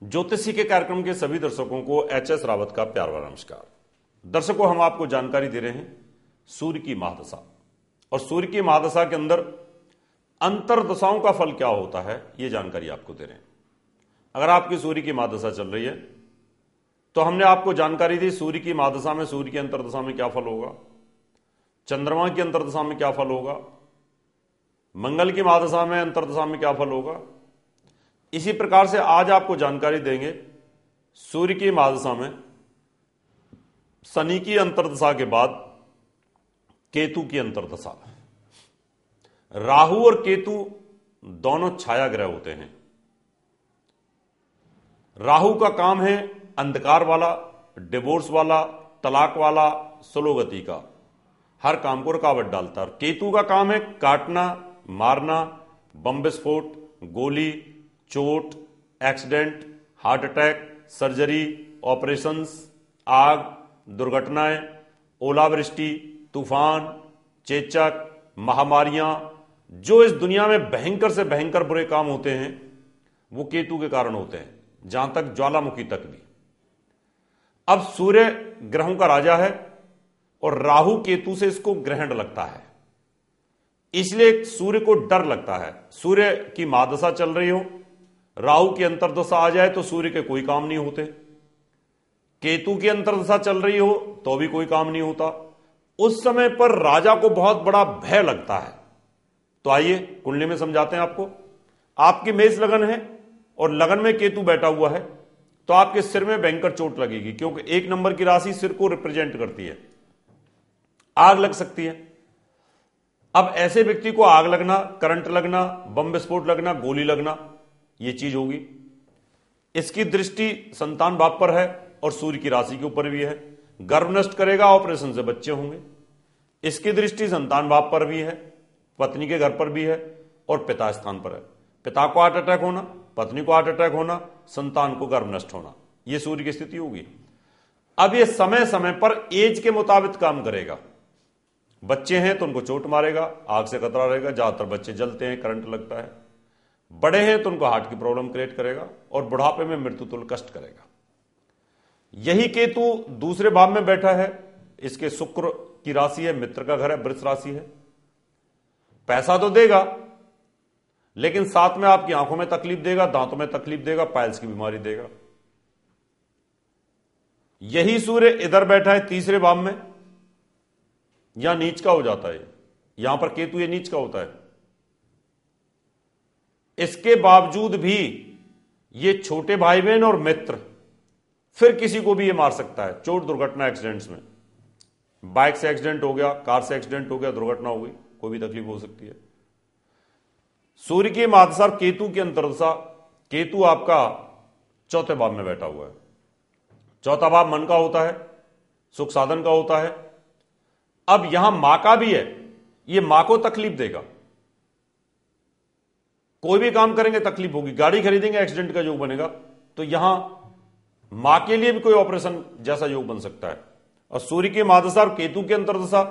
ज्योतिषी के कार्यक्रम के सभी दर्शकों को एच.एस. रावत का प्यार भरा नमस्कार। दर्शकों, हम आपको जानकारी दे रहे हैं सूर्य की महादशा, और सूर्य की महादशा के अंदर अंतरदशाओं का फल क्या होता है, यह जानकारी आपको दे रहे हैं। अगर आपकी सूर्य की महादशा चल रही है तो हमने आपको जानकारी दी सूर्य की महादशा में सूर्य की अंतरदशा में क्या फल होगा, चंद्रमा की अंतरदशा में क्या फल होगा, मंगल की महादशा में अंतरदशा में क्या फल होगा। इसी प्रकार से आज आपको जानकारी देंगे सूर्य की महादशा में शनि की अंतरदशा के बाद केतु की अंतरदशा। राहु और केतु दोनों छाया ग्रह होते हैं। राहु का काम है अंधकार वाला, डिवोर्स वाला, तलाक वाला, स्लो गति का, हर काम को रुकावट डालता है। केतु का काम है काटना, मारना, बम विस्फोट, गोली, चोट, accident, heart attack, surgery, operations, आग, दुर्घटनाएं, ओलावृष्टि, तूफान, चेचक, महामारियां, जो इस दुनिया में भयंकर से भयंकर बुरे काम होते हैं वो केतु के कारण होते हैं, जहां तक ज्वालामुखी तक भी। अब सूर्य ग्रहों का राजा है और राहु केतु से इसको ग्रहण लगता है, इसलिए सूर्य को डर लगता है। सूर्य की महादशा चल रही हो, राहु की अंतरदशा आ जाए तो सूर्य के कोई काम नहीं होते, केतु की अंतरदशा चल रही हो तो भी कोई काम नहीं होता। उस समय पर राजा को बहुत बड़ा भय लगता है। तो आइए कुंडली में समझाते हैं आपको। आपकी मेष लगन है और लगन में केतु बैठा हुआ है तो आपके सिर में भयंकर चोट लगेगी, क्योंकि 1 नंबर की राशि सिर को रिप्रेजेंट करती है। आग लग सकती है। अब ऐसे व्यक्ति को आग लगना, करंट लगना, बम विस्फोट लगना, गोली लगना, यह चीज होगी। इसकी दृष्टि संतान भाव पर है और सूर्य की राशि के ऊपर भी है। गर्भ नष्ट करेगा, ऑपरेशन से बच्चे होंगे। इसकी दृष्टि संतान भाव पर भी है, पत्नी के घर पर भी है और पिता स्थान पर है। पिता को हार्ट अटैक होना, पत्नी को हार्ट अटैक होना, संतान को गर्भ नष्ट होना, यह सूर्य की स्थिति होगी। अब यह समय समय पर एज के मुताबिक काम करेगा। बच्चे हैं तो उनको चोट मारेगा, आग से खतरा रहेगा, ज्यादातर बच्चे जलते हैं, करंट लगता है। बड़े हैं तो उनको हार्ट की प्रॉब्लम क्रिएट करेगा और बुढ़ापे में मृत्यु तुल्य कष्ट करेगा। यही केतु दूसरे भाव में बैठा है, इसके शुक्र की राशि है, मित्र का घर है, वृष राशि है। पैसा तो देगा लेकिन साथ में आपकी आंखों में तकलीफ देगा, दांतों में तकलीफ देगा, पाइल्स की बीमारी देगा। यही सूर्य इधर बैठा है तीसरे भाव में, यहां नीच का हो जाता है। यहां पर केतु ये नीच का होता है। इसके बावजूद भी ये छोटे भाई बहन और मित्र फिर किसी को भी ये मार सकता है। चोट, दुर्घटना, एक्सीडेंट्स में, बाइक से एक्सीडेंट हो गया, कार से एक्सीडेंट हो गया, दुर्घटना हो गई, कोई भी तकलीफ हो सकती है। सूर्य की महादशा केतु की अंतरदशा, केतु आपका चौथे भाव में बैठा हुआ है। चौथा भाव मन का होता है, सुख साधन का होता है। अब यहां मां का भी है, यह मां को तकलीफ देगा। कोई भी काम करेंगे तकलीफ होगी, गाड़ी खरीदेंगे एक्सीडेंट का योग बनेगा, तो यहां मां के लिए भी कोई ऑपरेशन जैसा योग बन सकता है। और सूर्य की महादशा और केतु की अंतरदशा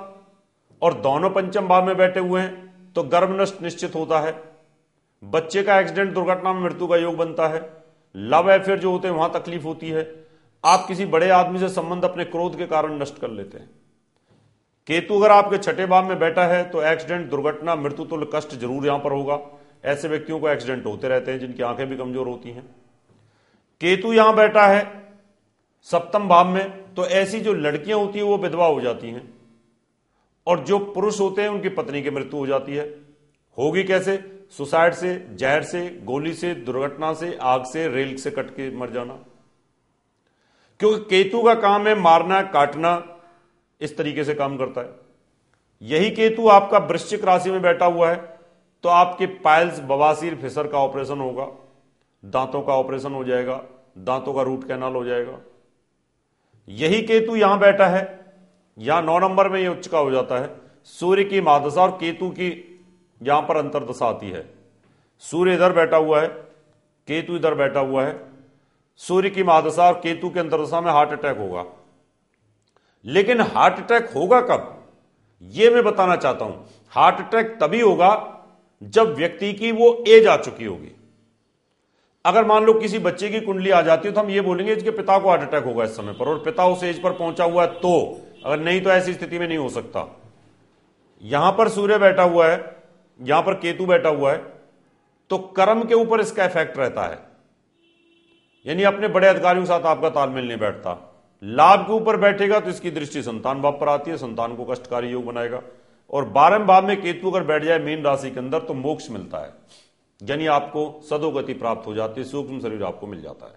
और दोनों पंचम भाव में बैठे हुए हैं तो गर्भ नष्ट निश्चित होता है। बच्चे का एक्सीडेंट, दुर्घटना में मृत्यु का योग बनता है। लव अफेयर जो होते हैं वहां तकलीफ होती है। आप किसी बड़े आदमी से संबंध अपने क्रोध के कारण नष्ट कर लेते हैं। केतु अगर आपके छठे भाव में बैठा है तो एक्सीडेंट, दुर्घटना, मृत्यु तुल्य कष्ट जरूर यहां पर होगा। ऐसे व्यक्तियों को एक्सीडेंट होते रहते हैं जिनकी आंखें भी कमजोर होती हैं। केतु यहां बैठा है सप्तम भाव में, तो ऐसी जो लड़कियां होती हैं वो विधवा हो जाती हैं और जो पुरुष होते हैं उनकी पत्नी की मृत्यु हो जाती है। होगी कैसे? सुसाइड से, जहर से, गोली से, दुर्घटना से, आग से, रेल से कट के मर जाना। क्योंकि केतु का काम है मारना, काटना, इस तरीके से काम करता है। यही केतु आपका वृश्चिक राशि में बैठा हुआ है तो आपके पाइल्स, बवासीर, फिसर का ऑपरेशन होगा, दांतों का ऑपरेशन हो जाएगा, दांतों का रूट कैनाल हो जाएगा। यही केतु यहां बैठा है, यहां 9 नंबर में ये उच्च का हो जाता है। सूर्य की महादशा और केतु की यहां पर अंतरदशा आती है। सूर्य इधर बैठा हुआ है, केतु इधर बैठा हुआ है। सूर्य की महादशा और केतु के अंतरदशा में हार्ट अटैक होगा। लेकिन हार्ट अटैक होगा कब, यह मैं बताना चाहता हूं। हार्ट अटैक तभी होगा जब व्यक्ति की वो एज आ चुकी होगी। अगर मान लो किसी बच्चे की कुंडली आ जाती है तो हम ये बोलेंगे इसके पिता को हार्ट अटैक होगा इस समय पर, और पिता उस एज पर पहुंचा हुआ है, तो अगर नहीं तो ऐसी स्थिति में नहीं हो सकता। यहां पर सूर्य बैठा हुआ है, यहां पर केतु बैठा हुआ है, तो कर्म के ऊपर इसका इफेक्ट रहता है, यानी अपने बड़े अधिकारियों के साथ आपका तालमेल नहीं बैठता। लाभ के ऊपर बैठेगा तो इसकी दृष्टि संतान भाव पर आती है, संतान को कष्टकारी योग बनाएगा। और 12वें भाव में केतु अगर बैठ जाए मीन राशि के अंदर तो मोक्ष मिलता है, यानी आपको सदोगति प्राप्त हो जाती है, सूक्ष्म शरीर आपको मिल जाता है।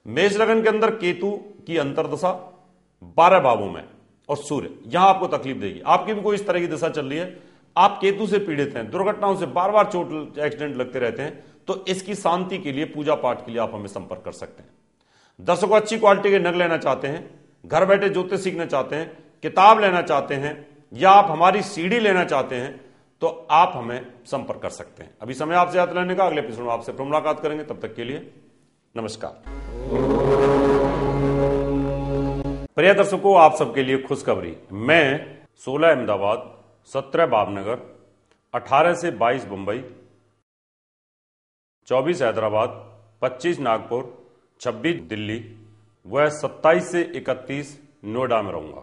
मेष लगन के अंदर केतु की अंतरदशा 12 भावों में और सूर्य यहां आपको तकलीफ देगी। आपकी भी कोई इस तरह की दशा चल रही है, आप केतु से पीड़ित हैं, दुर्घटनाओं से बार बार चोट एक्सीडेंट लगते रहते हैं, तो इसकी शांति के लिए, पूजा पाठ के लिए आप हमें संपर्क कर सकते हैं। दर्शकों, अच्छी क्वालिटी के नग लेना चाहते हैं, घर बैठे ज्योतिष सीखना चाहते हैं, किताब लेना चाहते हैं, या आप हमारी सीडी लेना चाहते हैं, तो आप हमें संपर्क कर सकते हैं। अभी समय आपसे याद लेने का, अगले एपिसोड में आपसे फिर मुलाकात करेंगे। तब तक के लिए नमस्कार। प्रिय दर्शकों, आप सबके लिए खुशखबरी। मैं 16 अहमदाबाद, 17 भावनगर, 18 से 22 मुंबई, 24 हैदराबाद, 25 नागपुर, 26 दिल्ली व 27 से 31 नोएडा में रहूंगा।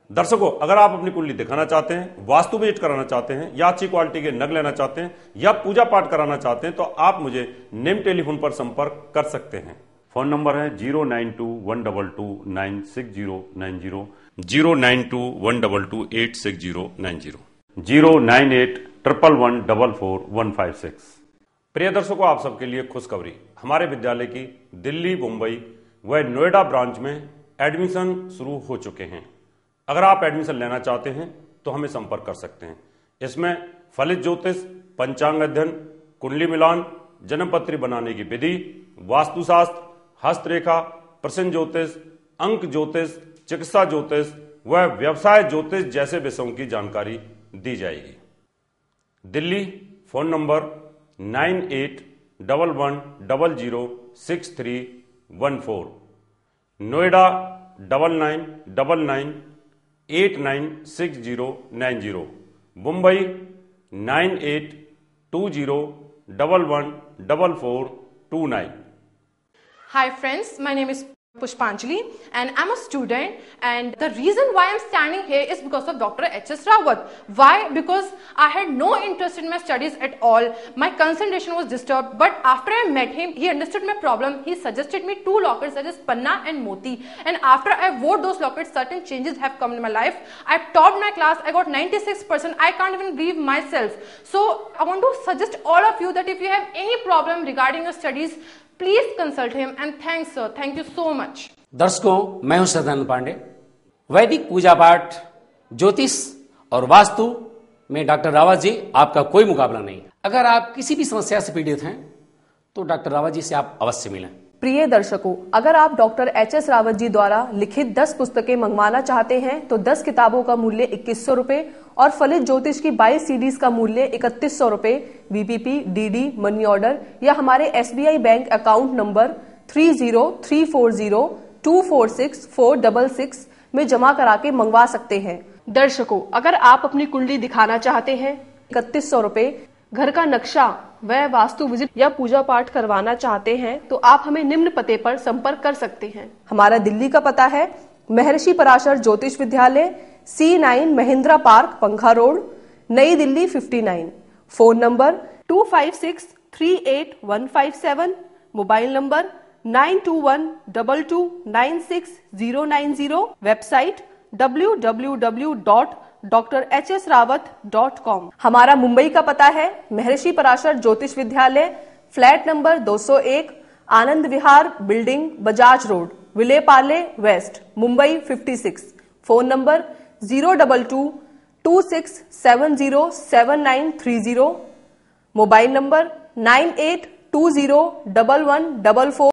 दर्शकों, अगर आप अपनी कुंडली दिखाना चाहते हैं, वास्तु विजिट कराना चाहते हैं, या अच्छी क्वालिटी के नग लेना चाहते हैं, या पूजा पाठ कराना चाहते हैं, तो आप मुझे निम्न टेलीफोन पर संपर्क कर सकते हैं। फोन नंबर है 09212296090, 09212286090, 09811444156। प्रिय दर्शकों, आप सबके लिए खुशखबरी। हमारे विद्यालय की दिल्ली, मुंबई व नोएडा ब्रांच में एडमिशन शुरू हो चुके हैं। अगर आप एडमिशन लेना चाहते हैं तो हमें संपर्क कर सकते हैं। इसमें फलित ज्योतिष, पंचांग अध्ययन, कुंडली मिलान, जन्मपत्री बनाने की विधि, वास्तुशास्त्र, हस्तरेखा, प्रश्न ज्योतिष, अंक ज्योतिष, चिकित्सा ज्योतिष व व्यवसाय ज्योतिष जैसे विषयों की जानकारी दी जाएगी। Delhi phone number 9811006314, Noida 9999896090, Mumbai 9820114429। Hi friends, my name is Pushpanjali and I'm a student, and the reason why I'm standing here is because of Dr. H.S. Rawat. Why? Because I had no interest in my studies at all. My concentration was disturbed, but after I met him, he understood my problem. He suggested me 2 lockets, that is Panna and Moti, and after I wore those lockets, certain changes have come in my life. I topped my class, I got 96%. I can't even believe myself. So I want to suggest all of you that if you have any problem regarding your studies, please consult him and thanks sir, thank you so much. दर्शकों, मैं हूं सदानंद पांडे। वैदिक पूजा पाठ, ज्योतिष और वास्तु में doctor Rawat ji आपका कोई मुकाबला नहीं। अगर आप किसी भी समस्या से पीड़ित हैं तो डॉक्टर रावत जी से आप अवश्य मिलें। प्रिय दर्शकों, अगर आप डॉक्टर एच.एस. रावत जी द्वारा लिखित 10 पुस्तकें मंगवाना चाहते हैं तो 10 किताबों का मूल्य 2100 रुपए और फलित ज्योतिष की 22 सीडीज का मूल्य 3100 रुपए वीपीपी, डीडी, मनी ऑर्डर या हमारे एसबीआई बैंक अकाउंट नंबर 3034024646 में जमा करा के मंगवा सकते हैं। दर्शकों, अगर आप अपनी कुंडली दिखाना चाहते हैं 3100 रुपए, घर का नक्शा व वास्तु विजिट या पूजा पाठ करवाना चाहते हैं तो आप हमें निम्न पते पर संपर्क कर सकते हैं। हमारा दिल्ली का पता है महर्षि पराशर ज्योतिष विद्यालय, C9 महिंद्रा पार्क, पंखा रोड, नई Delhi 59। Phone number 25638157, mobile number 9212296090, website www.drhsrawat.com। हमारा मुंबई का पता है महर्षि Parashar Jyotish Vidyalaya, flat number 201, Anand Vihar building, Bajaj road, Vile Parle west, Mumbai 56। Phone number 02226707930, mobile number 98201144।